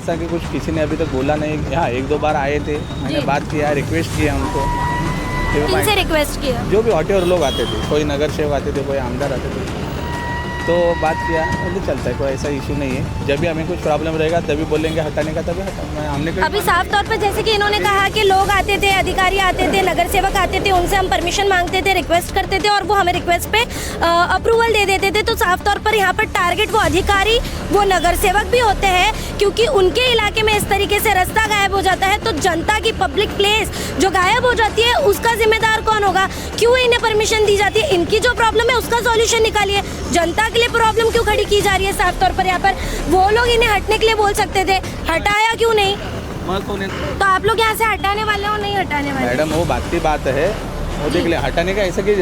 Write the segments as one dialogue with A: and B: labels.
A: ऐसा कि कुछ किसी ने अभी तक बोला नहीं। हाँ, एक दो बार आए थे, मैंने बात किया, रिक्वेस्ट किया उनको।
B: किनसे रिक्वेस्ट किया?
A: जो भी हॉटेल लोग आते थे, कोई नगर सेवक आते थे, कोई आमदार आते थे, तो बात किया, मुझे चलता है, कोई ऐसा इशू नहीं है। जब भी हमें कुछ प्रॉब्लम रहेगा तभी बोलेंगे हटाने का, तभी हटाऊंगा। हमने
B: अभी साफ तौर पर जैसे कि इन्होंने कहा कि लोग आते थे, अधिकारी आते थे, नगर सेवक आते थे, उनसे हम परमिशन मांगते थे, रिक्वेस्ट करते थे और वो हमें रिक्वेस्ट पे अप्रूवल दे देते थे। तो साफ तौर पर यहाँ पर टारगेट वो अधिकारी, वो नगर सेवक भी होते हैं, क्योंकि उनके इलाके में इस तरीके से रास्ता गायब हो जाता है तो जनता की पब्लिक प्लेस जो गायब हो जाती है उसका जिम्मेदार कौन होगा? क्यों इन्हें परमिशन दी जाती है? इनकी जो प्रॉब्लम है उसका सॉल्यूशन निकालिए। जनता के लिए प्रॉब्लम क्यों खड़ी की जा रही है? साफ तौर पर यहाँ पर वो लोग इन्हें हटने के लिए बोल सकते थे, हटाया क्यों नहीं? तो आप लोग यहाँ से हटाने वाले हो, नहीं हटाने वाले?
A: मैडम, वो बात की बात है, वो देख ले, हटाने का ऐसा कि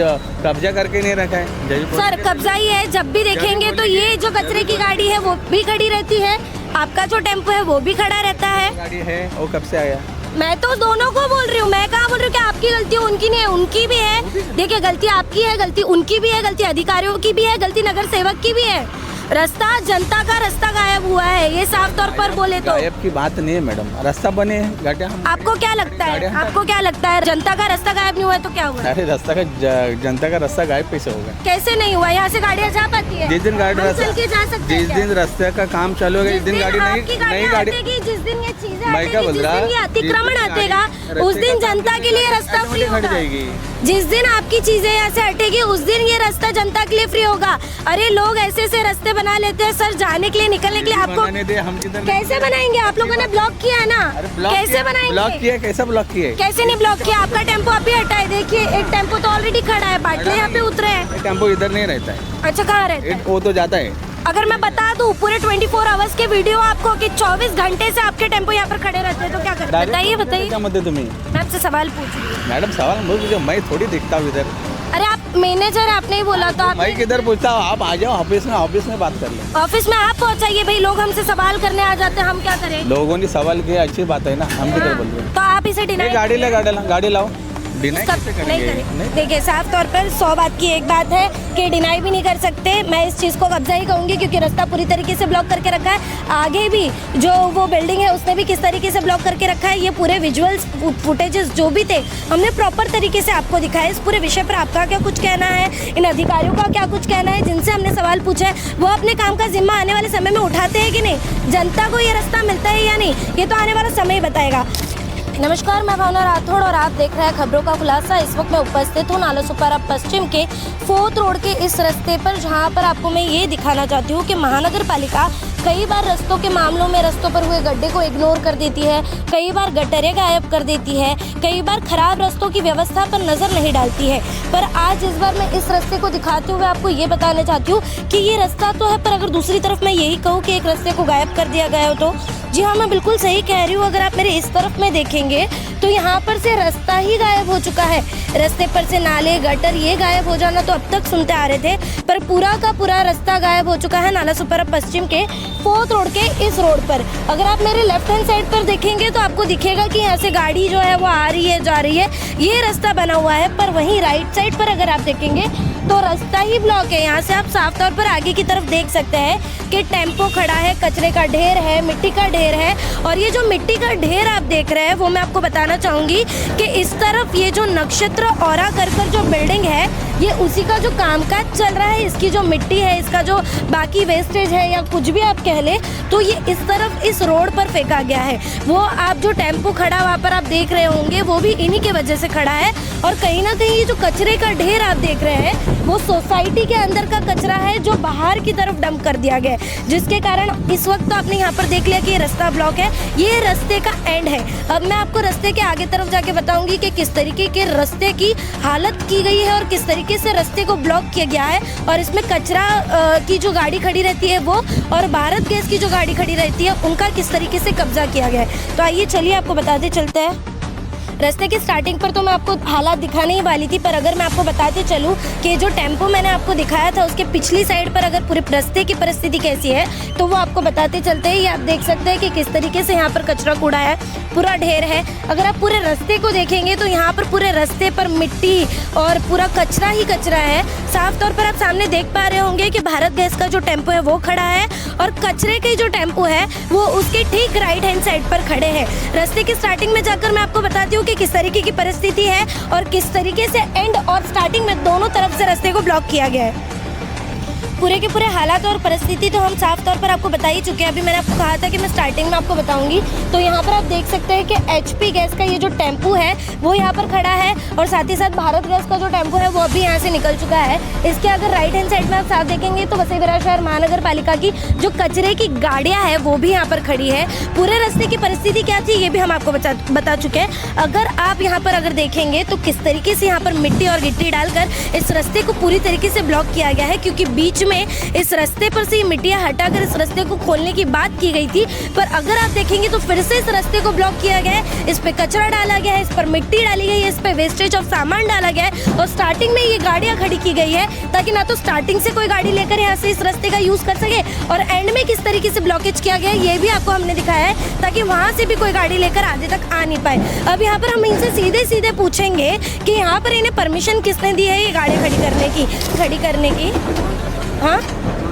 A: कब्जा करके नहीं रखा है।
B: सर, कब्जा ही है। जब भी देखेंगे तो ये जो कचरे की गाड़ी है वो भी खड़ी रहती है, आपका जो टेम्पो है वो भी खड़ा रहता है।
A: गाड़ी है, वो कब से आया?
B: मैं तो दोनों को बोल रही हूँ, मैं कहाँ बोल रही हूँ कि आपकी गलती है, उनकी नहीं है। उनकी भी है, देखिए, गलती आपकी है, गलती उनकी भी है, गलती अधिकारियों की भी है, गलती नगर सेवक की भी है। रास्ता, जनता का रास्ता गायब हुआ है, ये साफ तौर पर बोले तो।
A: गायब की बात नहीं है मैडम, रास्ता बने हैं, गाड़ियाँ।
B: आपको क्या लगता है, आपको क्या लगता है जनता का रास्ता गायब नहीं हुआ है तो क्या हुआ?
A: अरे जनता का रास्ता गायब कैसे होगा?
B: कैसे नहीं हुआ? यहाँ से गाड़ियाँ जा पाती है,
A: जिस दिन गाड़ी
B: चल के जा सकते हैं।
A: जिस दिन रास्ते का काम चालू होगा, जिस दिन गाड़ी नहीं गाड़ी,
B: जिस दिन ये चीजें
A: मैं क्या बोल रहा,
B: जिस दिन ये अतिक्रमण आतेगा उस दिन जनता के लिए रास्ता फ्री होगा। जिस दिन आपकी चीजें यहाँ से हटेगी उस दिन ये रास्ता जनता के लिए फ्री होगा। अरे लोग ऐसे ऐसे रास्ते बना लेते हैं सर, जाने के लिए, निकलने के लिए। आपको कैसे बनाएंगे? आप लोगों ने ब्लॉक किया है ना, कैसे बनाएंगे?
A: ब्लॉक किया, कैसा ब्लॉक किया?
B: कैसे नहीं ब्लॉक किया? आपका टेम्पो अभी हटा है, देखिए, एक टेम्पो तो ऑलरेडी खड़ा है, बाटले यहाँ पे उतरे हैं।
A: टेम्पो इधर नहीं रहता है।
B: अच्छा, कहाँ रहता है?
A: वो तो जाता है।
B: अगर मैं बता दूं पूरे 24 आवर्स के वीडियो आपको कि 24 घंटे से आपके टेम्पो यहाँ पर खड़े रहते हैं तो क्या करते? बताइए बताइए।
A: क्या मतलब तुम्हें?
B: मैं आपसे सवाल पूछ रही हूँ।
A: मैडम, सवाल मत पूछो, मैं थोड़ी दिखता हूँ इधर।
B: अरे आप मैनेजर, आपने ही बोला तो आप।
A: मैं किधर पूछता हूँ? आप आ जाओ ऑफिस में बात कर लें।
B: ऑफिस में आप पहुँचाइए भाई, लोग हमसे सवाल करने आ जाते हैं, हम क्या करें?
A: लोगों ने सवाल किया, अच्छी बात है ना, हम किधर बोल रहे हैं?
B: तो आप इसे डिनाई,
A: गाड़ी लाओ।
B: नहीं करें। देखिए, साफ तौर पर 100 बात की एक बात है कि डिनाई भी नहीं कर सकते। मैं इस चीज़ को कब्जा ही कहूँगी क्योंकि रास्ता पूरी तरीके से ब्लॉक करके रखा है। आगे भी जो वो बिल्डिंग है उसने भी किस तरीके से ब्लॉक करके रखा है, ये पूरे विजुअल्स फुटेजेस जो भी थे हमने प्रॉपर तरीके से आपको दिखाया। इस पूरे विषय पर आपका क्या कुछ कहना है, इन अधिकारियों का क्या कुछ कहना है जिनसे हमने सवाल पूछा है? वो अपने काम का जिम्मा आने वाले समय में उठाते हैं कि नहीं? जनता को ये रास्ता मिलता है या नहीं, ये तो आने वाला समय ही बताएगा। नमस्कार, मैं भावना राठौड़ और आप देख रहे हैं खबरों का खुलासा। इस वक्त मैं उपस्थित हूँ नालासोपारा पश्चिम के 4th रोड के इस रास्ते पर, जहाँ पर आपको मैं ये दिखाना चाहती हूँ कि महानगर पालिका कई बार रास्तों के मामलों में रास्तों पर हुए गड्ढे को इग्नोर कर देती है, कई बार गटरें गायब कर देती है, कई बार खराब रास्तों की व्यवस्था पर नज़र नहीं डालती है। पर आज इस बार मैं इस रास्ते को दिखाते हुए आपको ये बताना चाहती हूँ कि ये रास्ता तो है, पर अगर दूसरी तरफ मैं यही कहूँ कि एक रास्ते को गायब कर दिया गया हो तो जी हाँ, मैं बिल्कुल सही कह रही हूँ। अगर आप मेरे इस तरफ में देखेंगे तो यहाँ पर से रास्ता ही गायब हो चुका है। रास्ते पर से नाले, गटर, ये गायब हो जाना तो अब तक सुनते आ रहे थे, पर पूरा का पूरा रास्ता गायब हो चुका है नालासोपारा पश्चिम के 4th रोड के इस रोड पर। अगर आप मेरे लेफ्ट हैंड साइड पर देखेंगे तो आपको दिखेगा कि यहाँ से गाड़ी जो है वो आ रही है, जा रही है, ये रास्ता बना हुआ है। पर वहीं राइट साइड पर अगर आप देखेंगे तो रास्ता ही ब्लॉक है। यहाँ से आप साफ तौर पर आगे की तरफ देख सकते हैं कि टेम्पो खड़ा है, कचरे का ढेर है, मिट्टी का ढेर है। और ये जो मिट्टी का ढेर आप देख रहे हैं वो मैं आपको बताना चाहूँगी कि इस तरफ ये जो नक्षत्र औरा कर जो बिल्डिंग है, ये उसी का जो कामकाज चल रहा है। इसकी जो मिट्टी है, इसका जो बाकी वेस्टेज है या कुछ भी आप कह ले, तो ये इस तरफ इस रोड पर फेंका गया है। वो आप जो टेम्पो खड़ा वहाँ पर आप देख रहे होंगे वो भी इन्हीं के वजह से खड़ा है। और कहीं ना कहीं ये जो कचरे का ढेर आप देख रहे हैं वो सोसाइटी के अंदर का कचरा है जो बाहर की तरफ डंप कर दिया गया है, जिसके कारण इस वक्त तो आपने यहाँ पर देख लिया कि ये रास्ता ब्लॉक है, ये रास्ते का एंड है। अब मैं आपको रास्ते के आगे तरफ जाके बताऊंगी कि किस तरीके के रास्ते की हालत की गई है और किस तरीके से रास्ते को ब्लॉक किया गया है। और इसमें कचरा की जो गाड़ी खड़ी रहती है वो और भारत गैस की जो गाड़ी खड़ी रहती है उनका किस तरीके से कब्जा किया गया है। तो आइए चलिए आपको बताते चलते हैं। रास्ते की स्टार्टिंग पर तो मैं आपको हालात दिखाने ही वाली थी, पर अगर मैं आपको बताते चलूँ कि जो टेम्पो मैंने आपको दिखाया था उसके पिछली साइड पर अगर पूरे रास्ते की परिस्थिति कैसी है तो वो आपको बताते चलते हैं। ये आप देख सकते हैं कि किस तरीके से यहाँ पर कचरा कूड़ा है, पूरा ढेर है। अगर आप पूरे रास्ते को देखेंगे तो यहाँ पर पूरे रास्ते पर मिट्टी और पूरा कचरा ही कचरा है। साफ तौर पर आप सामने देख पा रहे होंगे कि भारत गैस का जो टेम्पो है वो खड़ा है और कचरे के जो टेम्पो है वो उसके ठीक राइट हैंड साइड पर खड़े हैं। रास्ते की स्टार्टिंग में जाकर मैं आपको बताती हूँ कि किस तरीके की परिस्थिति है और किस तरीके से एंड और स्टार्टिंग में दोनों तरफ से रास्ते को ब्लॉक किया गया है। पूरे के पूरे हालात और परिस्थिति तो हम साफ तौर पर आपको बता ही चुके हैं। अभी मैंने आपको कहा था कि मैं स्टार्टिंग में आपको बताऊंगी। तो यहाँ पर आप देख सकते हैं कि HP गैस का ये जो टेम्पो है वो यहाँ पर खड़ा है और साथ ही साथ भारत गैस का जो टेम्पो है वो अभी यहाँ से निकल चुका है। इसके अगर राइट हैंड साइड में आप साफ देखेंगे तो वसई विरार शहर महानगर पालिका की जो कचरे की गाड़ियाँ हैं वो भी यहाँ पर खड़ी है। पूरे रास्ते की परिस्थिति क्या थी ये भी हम आपको बता चुके हैं। अगर आप यहाँ पर अगर देखेंगे तो किस तरीके से यहाँ पर मिट्टी और गिट्टी डालकर इस रास्ते को पूरी तरीके से ब्लॉक किया गया है, क्योंकि बीच में इस रास्ते पर से ये मिट्टियाँ हटाकर इस रास्ते को खोलने की बात की गई थी, पर अगर आप देखेंगे तो फिर से इस रास्ते को ब्लॉक किया गया है। इस पे कचरा डाला गया है, इस पर मिट्टी डाली गई है, इस पे वेस्टेज ऑफ सामान डाला गया है और स्टार्टिंग में ये गाड़ियाँ खड़ी की गई है ताकि ना तो स्टार्टिंग से कोई गाड़ी लेकर यहाँ से इस रास्ते का यूज कर सके और एंड में किस तरीके से ब्लॉकेज किया गया है ये भी आपको हमने दिखाया है ताकि वहाँ से भी कोई गाड़ी लेकर आगे तक आ नहीं पाए। अब यहाँ पर हम इनसे सीधे सीधे पूछेंगे कि यहाँ पर इन्हें परमिशन किसने दी है ये गाड़ी खड़ी करने की। हाँ,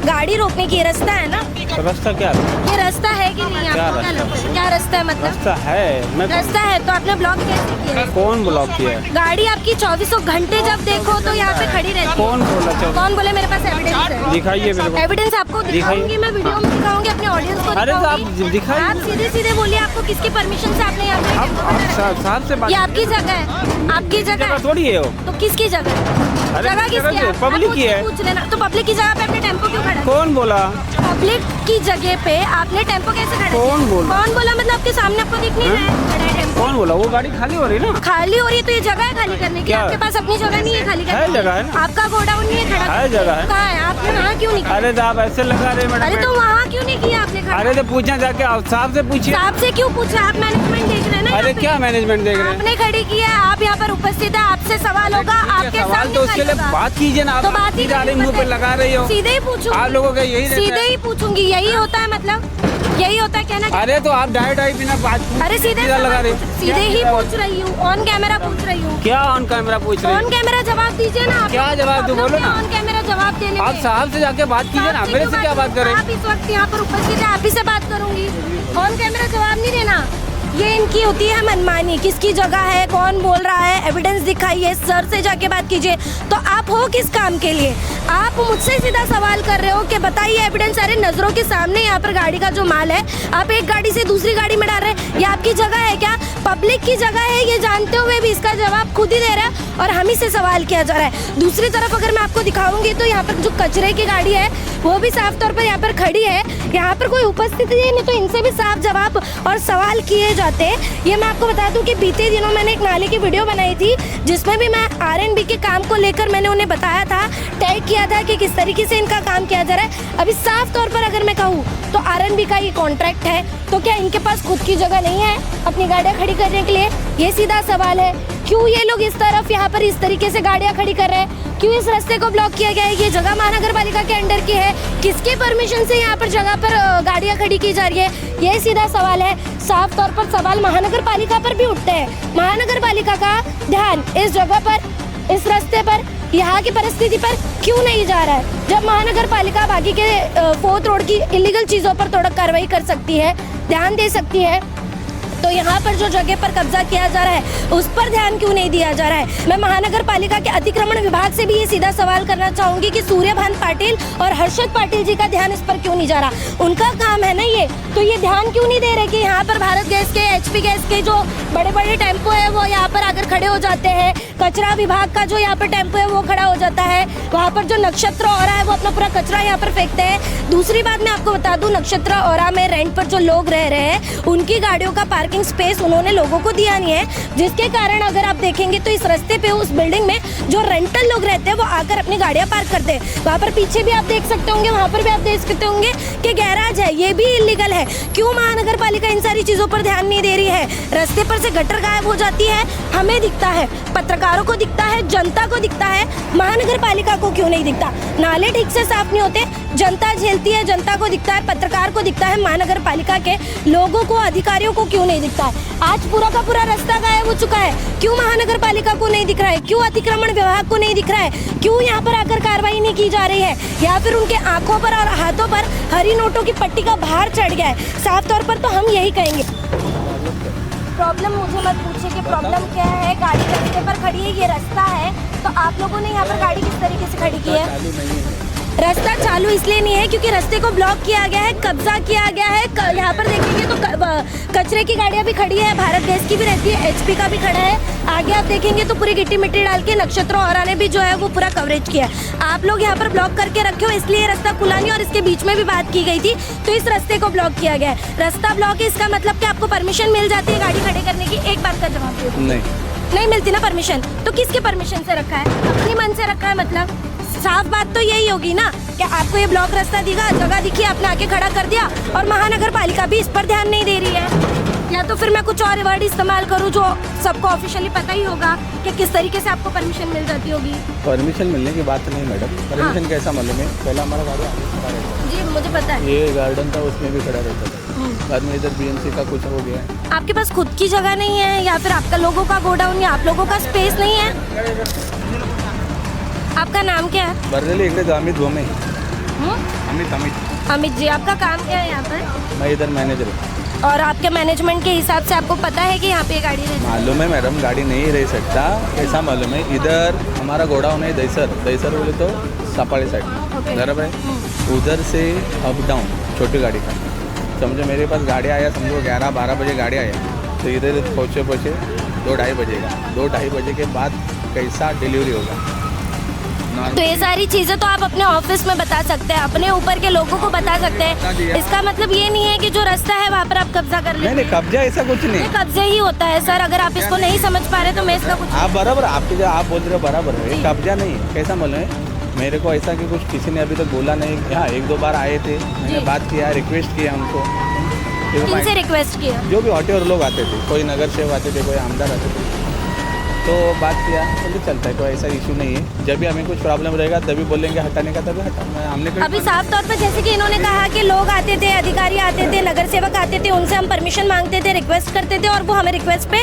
B: गाड़ी रोकने की रास्ता है ना?
A: तो रास्ता क्या है?
B: ये रास्ता है कि नहीं? आपको क्या लगता है क्या रास्ता है? मतलब
A: रास्ता है,
B: रास्ता है तो आपने ब्लॉक कैसे किया?
A: कौन ब्लॉक किया है?
B: गाड़ी आपकी 24 घंटे जब देखो तो यहाँ पे खड़ी रहती है।
A: कौन बोला?
B: कौन बोले? मेरे पास एविडेंस है।
A: दिखाइए मेरे को।
B: एविडेंस आपको दिखाऊंगी, मैं वीडियो में दिखाऊंगी, अपने ऑडियंस को
A: अरे तो आप
B: दिखाऊंगी।
A: दिखाइए।
B: आप सीधे सीधे बोलिए आपको किसकी परमिशन से आपने यहाँ पे?
A: साहब से बात।
B: ये आपकी जगह है, आपकी जगह है
A: थोड़ी है वो।
B: तो किसकी जगह है?
A: अरे
B: जगह किसकी है?
A: पब्लिक की है।
B: पूछ लेना। तो पब्लिक की जगह पे अपने टेम्पो क्यों खड़ा?
A: कौन बोला?
B: पब्लिक की जगह पे आपने टेम्पो कैसे खड़ा?
A: कौन बोला?
B: कौन बोला? मतलब आपके सामने आपको दिख नहीं रहा है खड़ा है टेम्पो?
A: कौन बोला? वो गाड़ी खाली हो रही ना?
B: खाली हो रही है तो ये जगह है खाली करने की?
A: क्या?
B: आपके पास अपनी जगह नहीं है खाली करने
A: है
B: की?
A: जगह है ना?
B: आपका गोडाउन नहीं है खड़ा?
A: है जगह है।
B: कहाँ है? आपने वहाँ क्यों नहीं किया?
A: अरे तो आप ऐसे लगा रहे मैडम।
B: अरे तो वहाँ क्यों नहीं किया आपने खड़ा?
A: अरे तो पूछना जाके आप साहब से पूछिए।
B: साहब से क्यों पूछा? आप मैनेजमेंट देख रहे हैं ना?
A: अरे क्या मैनेजमेंट देख रहे हैं?
B: आपने खड़ी की है, आप यहाँ पर उपस्थित है, आपसे सवाल होगा, आपके
A: सवाल
B: सामने
A: तो उसके लिए बात कीजिए ना।
B: तो बात ही
A: मुँह पे लगा रही हो।
B: सीधे ही पूछूंगी।
A: आप लोगों का यही रहता है।
B: सीधे ही पूछूंगी, यही होता है मतलब? यही होता है कहना?
A: अरे तो आप डायरेक्ट बिना बात
B: अरे सीधे
A: लगा रहे हो।
B: सीधे ही पूछ रही हूँ, ऑन कैमरा पूछ रही हूँ।
A: क्या ऑन कैमरा पूछ रहे
B: ऑन
A: हो?
B: कैमरा जवाब दीजिए ना।
A: क्या जवाब दूं? बोलो ना।
B: ऑन कैमरा जवाब देने
A: आप साहब से जाके बात कीजिए ना, मेरे से क्या बात करें?
B: आप इस वक्त यहाँ पर उपस्थित है, आप ही से बात करूंगी। ऑन कैमरा जवाब नहीं देना, ये इनकी होती है मनमानी। किसकी जगह है, कौन बोल रहा है, एविडेंस दिखाइए, सर से जाके बात कीजिए। तो आप हो किस काम के लिए? आप मुझसे सीधा सवाल कर रहे हो कि बताइए एविडेंस। अरे नजरों के सामने यहाँ पर गाड़ी का जो माल है आप एक गाड़ी से दूसरी गाड़ी में डाल रहे हैं। ये आपकी जगह है क्या? पब्लिक की जगह है ये जानते हुए भी इसका जवाब खुद ही दे रहा है और हम ही से सवाल किया जा रहा है। दूसरी तरफ अगर मैं आपको दिखाऊंगी तो यहाँ पर जो कचरे की गाड़ी है वो भी साफ तौर पर यहाँ पर खड़ी है। यहाँ पर कोई उपस्थिति है नहीं तो इनसे भी साफ जवाब और सवाल किए जाते हैं। ये मैं आपको बता दूं कि बीते दिनों मैंने एक नाले की वीडियो बनाई थी जिसमें भी मैं RNB के काम को लेकर मैंने उन्हें बताया था, टैग किया था कि किस तरीके से इनका काम किया जा रहा है। अभी साफ तौर पर अगर मैं कहूँ तो RNB का ये कॉन्ट्रैक्ट है, तो क्या इनके पास खुद की जगह नहीं है अपनी गाड़ियाँ खड़ी करने के लिए? ये सीधा सवाल है। क्यों ये लोग इस तरफ यहाँ पर इस तरीके से गाड़ियाँ खड़ी कर रहे हैं? क्यों इस रास्ते को ब्लॉक किया गया है? ये जगह महानगर पालिका के अंडर की है, किसके परमिशन से यहाँ पर जगह पर गाड़ियाँ खड़ी की जा रही है? ये सीधा सवाल है। साफ तौर पर सवाल महानगर पालिका पर भी उठते हैं। महानगर पालिका का ध्यान इस जगह पर, इस रास्ते पर, यहाँ की परिस्थिति पर क्यों नहीं जा रहा है? जब महानगर पालिका बाकी के 4th रोड की इलीगल चीजों पर थोड़ा कार्रवाई कर सकती है, ध्यान दे सकती है, तो यहाँ पर जो जगह पर कब्जा किया जा रहा है उस पर ध्यान क्यों नहीं दिया जा रहा है? मैं महानगर पालिका के अतिक्रमण विभाग से भी ये सीधा सवाल करना चाहूंगी कि सूर्यभान पाटिल और हर्षद पाटिल जी का ध्यान इस पर क्यों नहीं जा रहा? उनका काम है ना ये, तो ये ध्यान क्यों नहीं दे रहे कि यहाँ पर भारत गैस के, HP गैस के जो बड़े बड़े टेम्पो है वो यहाँ पर आकर खड़े हो जाते हैं, कचरा विभाग का जो यहाँ पर टेम्पो है वो खड़ा हो जाता है, वहाँ पर जो नक्षत्र औरा है वो अपना पूरा कचरा यहाँ पर फेंकते हैं। दूसरी बात मैं आपको बता दूं, नक्षत्र औरा में रेंट पर जो लोग रह रहे हैं उनकी गाड़ियों का पार्किंग स्पेस उन्होंने लोगों को दिया नहीं है, जिसके कारण अगर आप देखेंगे तो इस रास्ते पे उस बिल्डिंग में जो रेंटल लोग रहते हैं वो आकर अपनी गाड़ियां पार्क करते हैं। वहाँ पर पीछे भी आप देख सकते होंगे, वहाँ पर भी आप देख सकते होंगे आपके गैराज है, ये भी इलीगल है। क्यों महानगर पालिका इन सारी चीजों पर ध्यान नहीं दे रही है? रास्ते पर से गटर गायब हो जाती है, हमें दिखता है, पत्रकारों को दिखता है, जनता को दिखता है, महानगर पालिका को क्यों नहीं दिखता? नाले ठीक से साफ नहीं होते, जनता झेलती है, जनता को दिखता है, पत्रकार को दिखता है, महानगर पालिका के लोगों को, अधिकारियों को क्यों नहीं दिखता है? आज पूरा का पूरा रास्ता गायब हो चुका है, क्यों महानगर पालिका को नहीं दिख रहा है? क्यों अतिक्रमण विभाग को नहीं दिख रहा है? क्यों यहाँ पर आकर कार्रवाई नहीं की जा रही है? या फिर उनके आंखों पर और हाथों पर हरी नोटों की पट्टी का भार चढ़ गया है? साफ तौर पर तो हम यही कहेंगे। प्रॉब्लम मुझे मत पूछिए कि प्रॉब्लम क्या है। गाड़ी रास्ते पर खड़ी है, ये रास्ता है, तो आप लोगों ने यहाँ पर गाड़ी किस तरीके से खड़ी की है? रास्ता चालू इसलिए नहीं है क्योंकि रास्ते को ब्लॉक किया गया है, कब्जा किया गया है। यहाँ पर देखेंगे तो कचरे की गाड़ियाँ भी खड़ी है, भारत गैस की भी रहती है, HP का भी खड़ा है। आगे आप देखेंगे तो पूरी गिट्टी मिट्टी डाल के नक्षत्रों और ने भी जो है वो पूरा कवरेज किया है। आप लोग यहाँ पर ब्लॉक करके रखे हो, इसलिए रास्ता खुला नहीं, और इसके बीच में भी बात की गई थी तो इस रास्ते को ब्लॉक किया गया है। रास्ता ब्लॉक है, इसका मतलब कि आपको परमिशन मिल जाती है गाड़ी खड़े करने की? एक बात का जवाब दो। नहीं मिलती ना परमिशन, तो किसके परमिशन से रखा है? अपनी मन से रखा है। मतलब साफ बात तो यही होगी ना कि आपको ये ब्लॉक रास्ता दिखा, जगह दिखी, आपने आके खड़ा कर दिया, और महानगर पालिका भी इस पर ध्यान नहीं दे रही है। या तो फिर मैं कुछ और वर्ड इस्तेमाल करूं जो सबको ऑफिशियली पता ही होगा कि किस तरीके से आपको परमिशन मिल जाती होगी।
A: परमिशन मिलने की बात नहीं मैडम, परमिशन कैसा मालूम है? पहला हमारा गाड़ी आगे खड़ा रहता था।
B: जी मुझे पता है,
A: ये गार्डन था उसमें भी खड़ा रहता था, बाद में इधर BMC का कुछ हो गया है।
B: आपके पास खुद की जगह नहीं है, या फिर आपका लोगों का गोडाउन या आप लोगों का स्पेस नहीं है? आपका नाम क्या है?
A: बर्रेली इंग्लिश अमित भोमे।
B: अमित जी, आपका काम क्या है यहाँ पर?
A: मैं इधर मैनेजर हूँ।
B: और आपके मैनेजमेंट के हिसाब से आपको पता है कि यहाँ पे गाड़ी रहती है?
A: मालूम है मैडम, गाड़ी नहीं रह सकता, ऐसा मालूम है। इधर हमारा गोडाउन है दहीसर बोले तो सपाड़ी साइड में, बराबर है। उधर से अप डाउन छोटी गाड़ी का, समझो मेरे पास गाड़ी आया, समझो 11-12 बजे गाड़ी आया, तो इधर पहुँचे 2-2:30 बजेगा। 2-2:30 बजे के बाद कैसा डिलीवरी होगा?
B: तो ये सारी चीजें तो आप अपने ऑफिस में बता सकते हैं, अपने ऊपर के लोगों को बता सकते हैं। इसका मतलब ये नहीं है कि जो रास्ता है वहाँ पर आप कब्जा कर लेते हैं।
A: नहीं, कब्जा ऐसा कुछ नहीं,
B: ये कब्जा ही होता है सर। अगर आप इसको नहीं समझ पा रहे तो मैं इसका कुछ
A: आप बराबर, आपके जो आप बोल रहे हो बराबर है, कब्जा नहीं है। कैसा मालूम है मेरे को? ऐसा कि कुछ किसी ने अभी तक बोला नहीं। हाँ, 1-2 बार आए थे, मैंने बात किया, रिक्वेस्ट किया हमको।
B: किनसे रिक्वेस्ट किया?
A: जो भी ऑटो लोग आते थे, कोई नगर सेवक आते थे, कोई आमदार आते थे, तो बात किया, तो चलता है, कोई ऐसा इशू नहीं है। जब भी हमें कुछ प्रॉब्लम रहेगा तभी बोलेंगे हटाने का, तभी हटाना। हमने
B: अभी साफ तौर पर जैसे कि इन्होंने कहा कि लोग आते थे, अधिकारी आते थे, नगर सेवक आते थे, उनसे हम परमिशन मांगते थे, रिक्वेस्ट करते थे, और वो हमें रिक्वेस्ट पे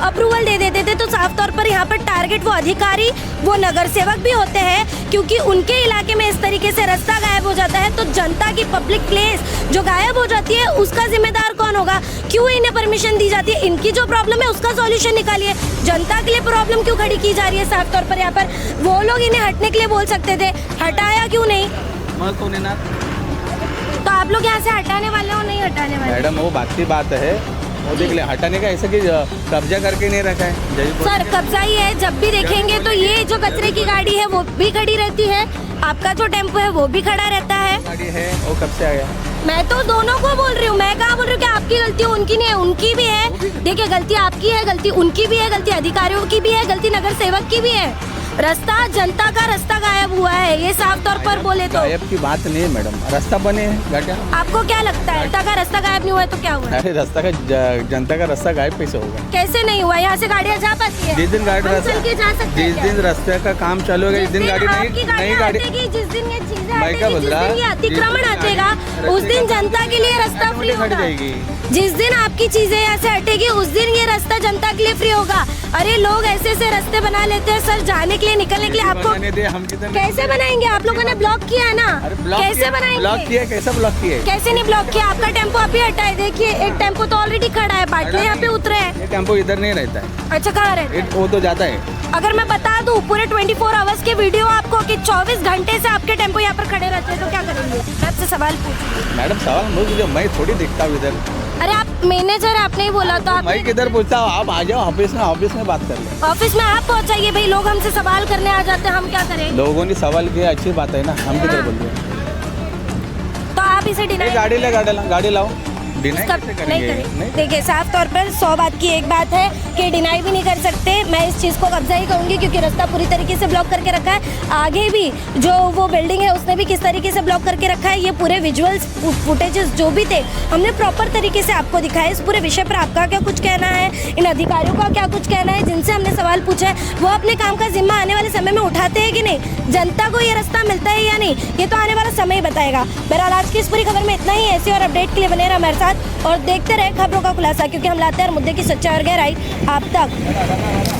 B: अप्रूवल दे देते थे। तो साफ तौर पर यहाँ पर टारगेट वो अधिकारी, वो नगर सेवक भी होते हैं, क्योंकि उनके इलाके में इस तरीके से रास्ता गायब हो जाता है तो जनता की पब्लिक प्लेस जो गायब हो जाती है उसका जिम्मेदार कौन होगा? क्यों इन्हें परमिशन दी जाती है? इनकी जो प्रॉब्लम है उसका सॉल्यूशन निकालिए। जनता के लिए प्रॉब्लम क्यों खड़ी की जा रही है? साफ तौर पर यहाँ पर वो लोग इन्हें हटने के लिए बोल सकते थे, हटाया क्यों नहीं? तो आप लोग यहाँ से हटाने वाले हो, नहीं हटाने वाले?
A: मैडम वो बात की बात है, वो देख ले, हटाने का ऐसा कि कब्जा करके नहीं रखा है।
B: सर कब्जा ही है, जब भी देखेंगे तो ये जो कचरे की गाड़ी है वो भी खड़ी रहती है, आपका जो टेम्पो है वो भी खड़ा रहता है।
A: गाड़ी है वो कब से आ गया?
B: मैं तो दोनों को बोल रही हूँ, मैं कहाँ बोल रही हूँ कि आपकी गलती है, उनकी नहीं है, उनकी भी है। देखिए गलती आपकी है, गलती उनकी भी है, गलती अधिकारियों की भी है, गलती नगर सेवक की भी है। रास्ता, जनता का रास्ता गायब हुआ है, ये साफ तौर पर बोले तो।
A: गायब की बात नहीं है मैडम, रास्ता बने हैं गाड़ियाँ।
B: आपको क्या लगता है जनता का रास्ता गायब नहीं हुआ है तो क्या हुआ?
A: अरे रास्ता का जनता का रास्ता गायब कैसे होगा?
B: कैसे नहीं हुआ? यहाँ से गाड़ियाँ जा पाती है,
A: जिस दिन गाड़ी
B: जा सकते हैं।
A: जिस दिन रास्ते का काम चालू होगा, जिस दिन गाड़ी नहीं गाड़ी,
B: जिस दिन ये चीजें
A: मैं क्या बोल रहा,
B: अतिक्रमण हटेगा उस दिन जनता के लिए रास्ता फ्री होगा। जिस दिन आपकी चीजें यहाँ से हटेगी उस दिन ये रास्ता जनता के लिए फ्री होगा। अरे लोग ऐसे ऐसे रास्ते बना लेते हैं सर, जाने के लिए, निकलने के लिए। आपको कैसे बनाएंगे? आप लोगों ने ब्लॉक किया है ना, कैसे बनाएंगे?
A: ब्लॉक किया, कैसा ब्लॉक किया?
B: कैसे नहीं ब्लॉक किया? आपका टेम्पो अभी हटा है, देखिए एक टेम्पो तो ऑलरेडी खड़ा है, बाटले यहाँ पे उतरे हैं।
A: ये टेम्पो इधर नहीं रहता है।
B: अच्छा, कहाँ रहता है?
A: वो तो जाता है।
B: अगर मैं बता दूं पूरे 24 आवर्स के वीडियो आपको कि 24 घंटे से आपके टेम्पो यहाँ पर खड़े रहते हैं तो क्या करेंगे? आपसे सवाल पूछूं।
A: मैडम सवाल मुझे, मैं थोड़ी दिखता हूँ इधर।
B: अरे आप मैनेजर, आपने ही बोला तो।
A: मैं किधर पूछता हूँ? आप आ जाओ ऑफिस में बात कर ले।
B: ऑफिस में आप पहुँचाइए भाई, लोग हमसे सवाल करने आ जाते हैं, हम क्या करें?
A: लोगों ने सवाल किया, अच्छी बात है ना, हम किधर बोल रहे हैं?
B: तो आप इसे डिनाई,
A: गाड़ी लाओ, डिनाई
B: उसका
A: कैसे
B: नहीं
A: करेंगे?
B: करें। देखिए साफ तौर पर 100 बात की एक बात है कि डिनाई भी नहीं कर सकते। मैं इस चीज़ को कब्जा ही कहूँगी क्योंकि रास्ता पूरी तरीके से ब्लॉक करके रखा है। आगे भी जो वो बिल्डिंग है उसने भी किस तरीके से ब्लॉक करके रखा है, ये पूरे विजुअल्स फुटेजेस जो भी थे हमने प्रॉपर तरीके से आपको दिखाया। इस पूरे विषय पर आपका क्या कुछ कहना है, इन अधिकारियों का क्या कुछ कहना है जिनसे हमने सवाल पूछा है, वो अपने काम का जिम्मा आने वाले समय में उठाते हैं कि नहीं, जनता को ये रास्ता मिलता है या नहीं, ये तो आने वाला समय ही बताएगा। बहरहाल आज की इस पूरी खबर में इतना ही। ऐसी और अपडेट के लिए बने रहे हमारे साथ और देखते रहे खबरों का खुलासा, क्योंकि हम लाते हैं हर मुद्दे की सच्चाई और गहराई आप तक।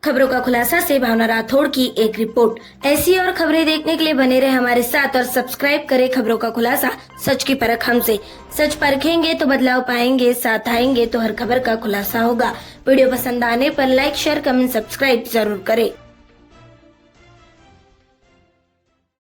B: खबरों का खुलासा से भावना राठौड़ की एक रिपोर्ट। ऐसी और खबरें देखने के लिए बने रहे हमारे साथ और सब्सक्राइब करें खबरों का खुलासा, सच की परख हमसे। सच परखेंगे तो बदलाव पाएंगे, साथ आएंगे तो हर खबर का खुलासा होगा। वीडियो पसंद आने पर लाइक, शेयर, कमेंट, सब्सक्राइब जरूर करें।